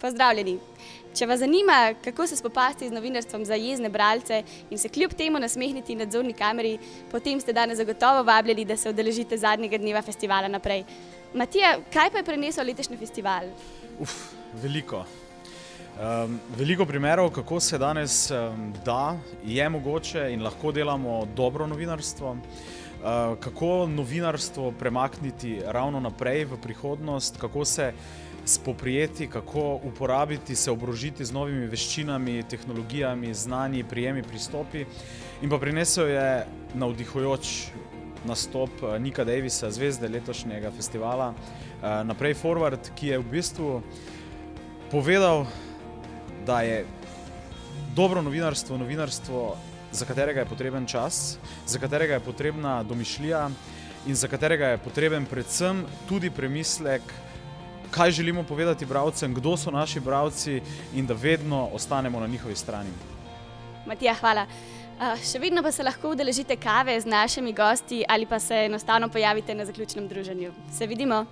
Pozdravljeni! Če vas zanima, kako se spopasti z novinarstvom za jezne bralce in se kljub temu nasmehniti nadzorni kameri, potem ste danes zagotovo vabljeni, da se udeležite zadnjega dneva festivala Naprej. Matija, kaj pa je prinesel letošnji festival? Veliko. Veliko primerov, kako se danes je mogoče in lahko delamo dobro novinarstvo, kako novinarstvo premakniti ravno naprej v prihodnost, kako se spoprijeti, kako uporabiti, se oborožiti z novimi veščinami, tehnologijami, znanji, prijemi, pristopi. In pa prinesel je navdihujoč nastop Nicka Davisa, zvezde letošnjega festivala Naprej Forward, ki je v bistvu povedal, da je dobro novinarstvo, novinarstvo, za katerega je potreben čas, za katerega je potrebna domišljija in za katerega je potreben predvsem tudi premislek, kaj želimo povedati bralcem, kdo so naši bralci in da vedno ostanemo na njihovi strani. Matija, hvala. Še vedno pa se lahko udeležite kave z našimi gosti ali pa se enostavno pojavite na zaključnem druženju. Se vidimo!